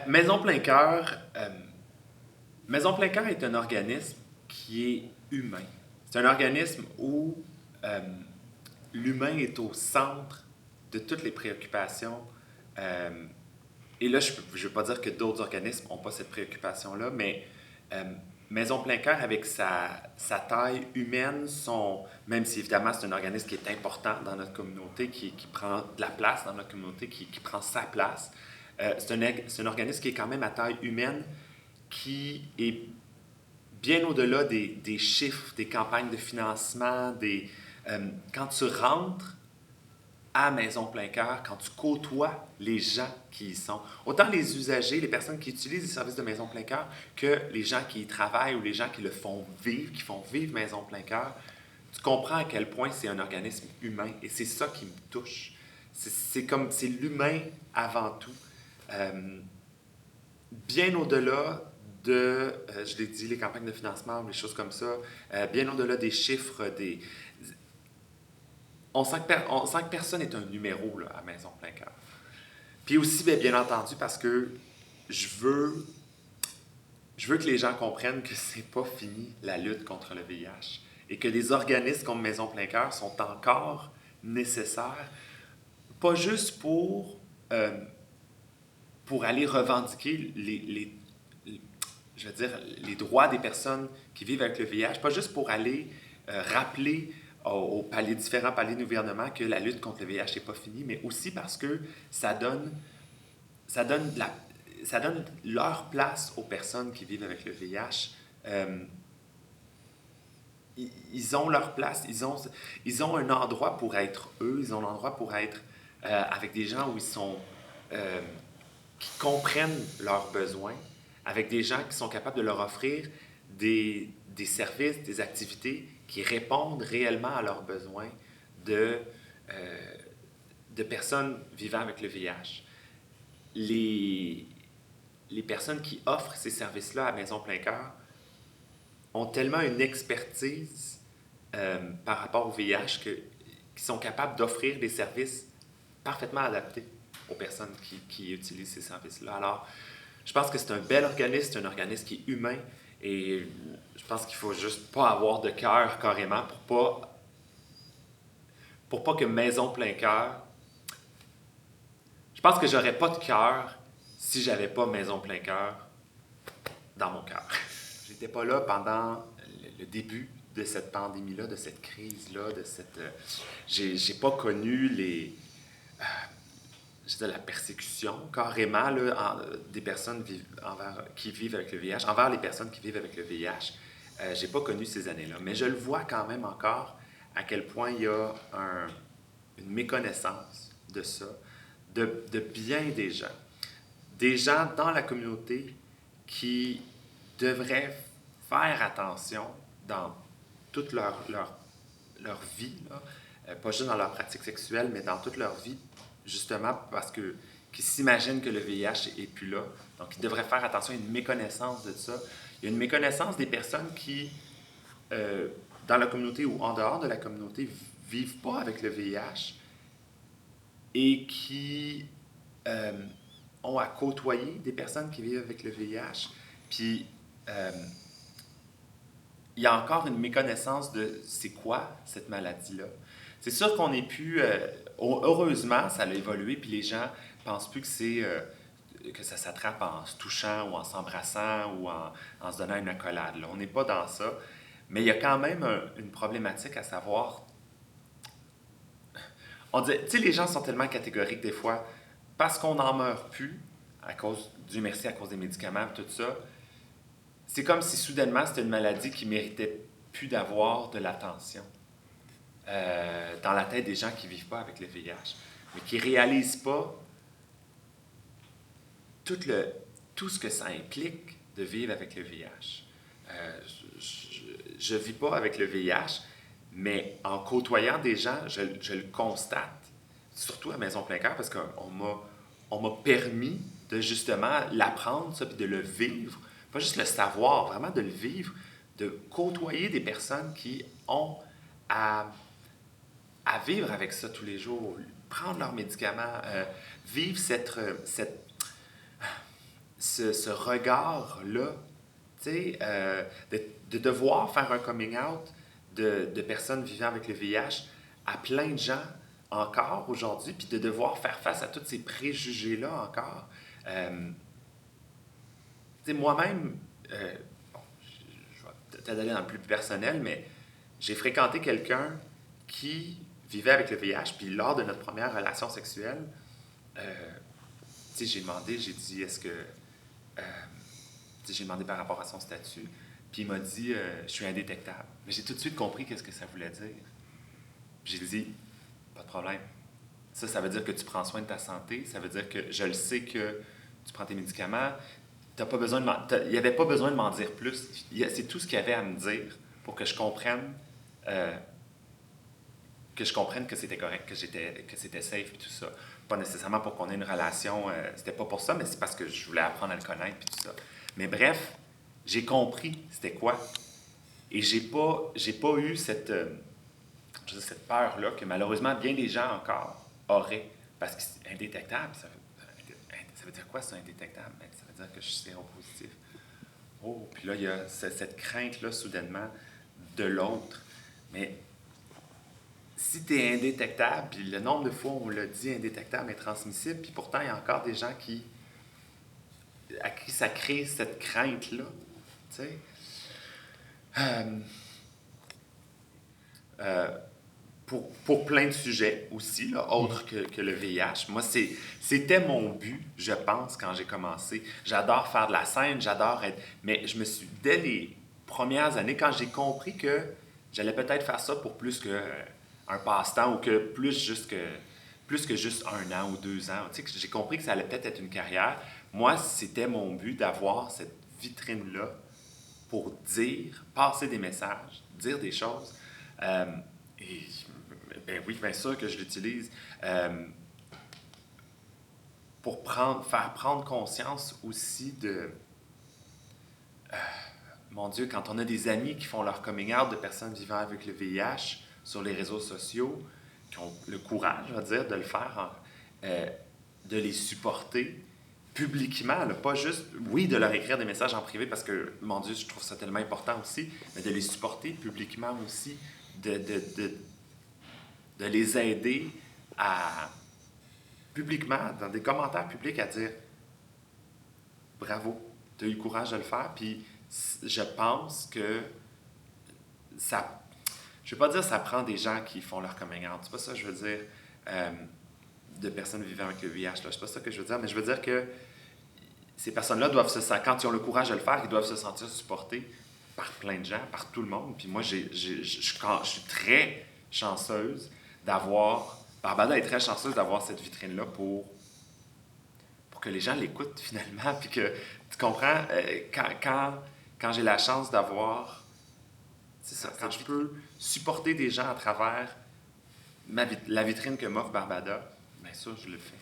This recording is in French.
Maison Plein Cœur, Maison Plein Cœur est un organisme qui est humain. C'est un organisme où euh, l'humain est au centre de toutes les préoccupations. Euh, et là, je ne veux pas dire que d'autres organismes n'ont pas cette préoccupation-là, mais euh, Maison Plein Cœur, avec sa taille humaine, même si évidemment c'est un organisme qui est important dans notre communauté, qui prend de la place dans notre communauté, qui prend sa place, c'est un organisme qui est quand même à taille humaine, qui est bien au-delà des chiffres, des campagnes de financement, quand tu rentres à Maison Plein Cœur, quand tu côtoies les gens qui y sont, autant les usagers, les personnes qui utilisent les services de Maison Plein Cœur, que les gens qui y travaillent ou les gens qui le font vivre, qui font vivre Maison Plein Cœur, tu comprends à quel point c'est un organisme humain et c'est ça qui me touche. C'est l'humain avant tout. Euh, Bien au-delà je l'ai dit, les campagnes de financement, les choses comme ça, bien au-delà des chiffres, on sent que personne n'est un numéro là, à Maison Plein Cœur. Puis aussi, bien entendu, parce que je veux, je veux que les gens comprennent que c'est pas fini la lutte contre le VIH et que des organismes comme Maison Plein Cœur sont encore nécessaires, pas juste euh, pour aller revendiquer je veux dire, les droits des personnes qui vivent avec le VIH, pas juste pour aller rappeler différents paliers de gouvernement que la lutte contre le VIH n'est pas finie, mais aussi parce que ça donne, ça donne, ça donne leur place aux personnes qui vivent avec le VIH. Euh, ils ont leur place, ils ont un endroit pour être eux, ils ont un endroit pour être avec des gens où euh, qui comprennent leurs besoins, avec des gens qui sont capables de leur offrir des services, des activités qui répondent réellement à leurs besoins de, euh, de personnes vivant avec le VIH. Les, les personnes qui offrent ces services-là à Maison Plein Cœur ont tellement une expertise par rapport au VIH qu'ils sont capables d'offrir des services parfaitement adaptés aux personnes qui utilisent ces services-là. Alors, je pense que c'est un bel organisme, c'est un organisme qui est humain et je pense qu'il faut juste pas avoir de cœur carrément pour pas que Maison Plein Cœur. Je pense que j'aurais pas de cœur si j'avais pas Maison Plein Cœur dans mon cœur. J'étais pas là pendant le début de cette pandémie-là, de cette crise-là, de cette. J'ai pas connu la persécution carrément là, des personnes qui vivent avec le VIH, envers les personnes qui vivent avec le VIH. J'ai pas connu ces années-là, mais je le vois quand même encore à quel point il y a une méconnaissance de ça, de bien des gens. Des gens dans la communauté qui devraient faire attention dans toute leur vie, là, pas juste dans leur pratique sexuelle, mais dans toute leur vie, justement parce que qu'ils s'imaginent que le VIH est plus là. Donc, ils devraient faire attention à une méconnaissance de ça. Il y a une méconnaissance des personnes qui, euh, dans la communauté ou en dehors de la communauté, vivent pas avec le VIH et qui euh, ont à côtoyer des personnes qui vivent avec le VIH. Puis, euh, il y a encore une méconnaissance de c'est quoi cette maladie-là. C'est sûr qu'on n'est plus. Heureusement, ça a évolué, puis les gens pensent plus que ça s'attrape en se touchant ou en s'embrassant ou en se donnant une accolade. Là. On n'est pas dans ça. Mais il y a quand même une problématique à savoir. On dit, tu sais, les gens sont tellement catégoriques des fois, parce qu'on n'en meurt plus, à cause, Dieu merci, à cause des médicaments, tout ça, c'est comme si soudainement c'était une maladie qui méritait plus d'avoir de l'attention dans la tête des gens qui ne vivent pas avec le VIH, mais qui ne réalisent pas tout, le, tout ce que ça implique de vivre avec le VIH. Je ne vis pas avec le VIH, mais en côtoyant des gens, je le constate, surtout à Maison Plein Cœur, parce on m'a permis de justement l'apprendre, ça, puis de le vivre. Pas juste le savoir, vraiment de le vivre, de côtoyer des personnes qui ont à, à vivre avec ça tous les jours, prendre leurs médicaments, vivre cette ce regard-là, tu sais, de devoir faire un coming out de personnes vivant avec le VIH à plein de gens encore aujourd'hui, puis de devoir faire face à tous ces préjugés-là encore. Tu sais, moi-même, bon, je vais peut-être aller dans le plus personnel, mais j'ai fréquenté quelqu'un qui vivait avec le VIH, puis lors de notre première relation sexuelle, tu sais, j'ai demandé, j'ai dit, est-ce que... tu sais, j'ai demandé par rapport à son statut, puis il m'a dit, je suis indétectable. Mais j'ai tout de suite compris qu'est-ce que ça voulait dire. J'ai dit, pas de problème. Ça veut dire que tu prends soin de ta santé, ça veut dire que je le sais que tu prends tes médicaments. T'as pas besoin il n'y avait pas besoin de m'en dire plus. C'est tout ce qu'il y avait à me dire pour que je comprenne que c'était correct, que c'était safe et tout ça. Pas nécessairement pour qu'on ait une relation, c'était pas pour ça, mais c'est parce que je voulais apprendre à le connaître et tout ça. Mais bref, j'ai compris c'était quoi. Et j'ai pas eu cette peur-là que malheureusement bien des gens encore auraient. Parce que c'est indétectable, ça veut dire quoi ça, indétectable? Ben, ça veut dire que je suis séropositif. Oh, puis là, il y a cette crainte-là, soudainement, de l'autre. Mais si tu es indétectable, puis le nombre de fois où on l'a dit indétectable et transmissible, puis pourtant, il y a encore des gens à qui ça crée cette crainte-là. Tu sais? Pour plein de sujets aussi, là, autres que le VIH. Moi, c'était mon but, je pense, quand j'ai commencé. J'adore faire de la scène, j'adore être... Mais je me suis, dès les premières années, quand j'ai compris que j'allais peut-être faire ça pour plus qu'un passe-temps ou que plus que juste 1 an ou 2 ans, tu sais, que j'ai compris que ça allait peut-être être une carrière. Moi, c'était mon but d'avoir cette vitrine-là pour dire, passer des messages, dire des choses. Et ben oui, bien sûr que je l'utilise pour faire prendre conscience aussi de... mon Dieu, quand on a des amis qui font leur coming out de personnes vivant avec le VIH sur les réseaux sociaux, qui ont le courage, on va dire, de le faire, de les supporter publiquement, là, pas juste, oui, de leur écrire des messages en privé parce que, mon Dieu, je trouve ça tellement important aussi, mais de les supporter publiquement aussi, de les aider à, publiquement, dans des commentaires publics, à dire bravo, tu as eu le courage de le faire, puis je pense que ça. Je ne veux pas dire que ça prend des gens qui font leur coming out, c'est pas ça que je veux dire, de personnes vivant avec le VIH, là, c'est pas ça que je veux dire, mais je veux dire que ces personnes-là doivent quand ils ont le courage de le faire, ils doivent se sentir supportés par plein de gens, par tout le monde. Puis moi, je suis très chanceuse d'avoir... Barbada est très chanceuse d'avoir cette vitrine-là pour que les gens l'écoutent finalement. Puis que, tu comprends, quand j'ai la chance d'avoir... C'est ça, quand je peux supporter des gens à travers la vitrine que m'offre Barbada, bien sûr, je le fais.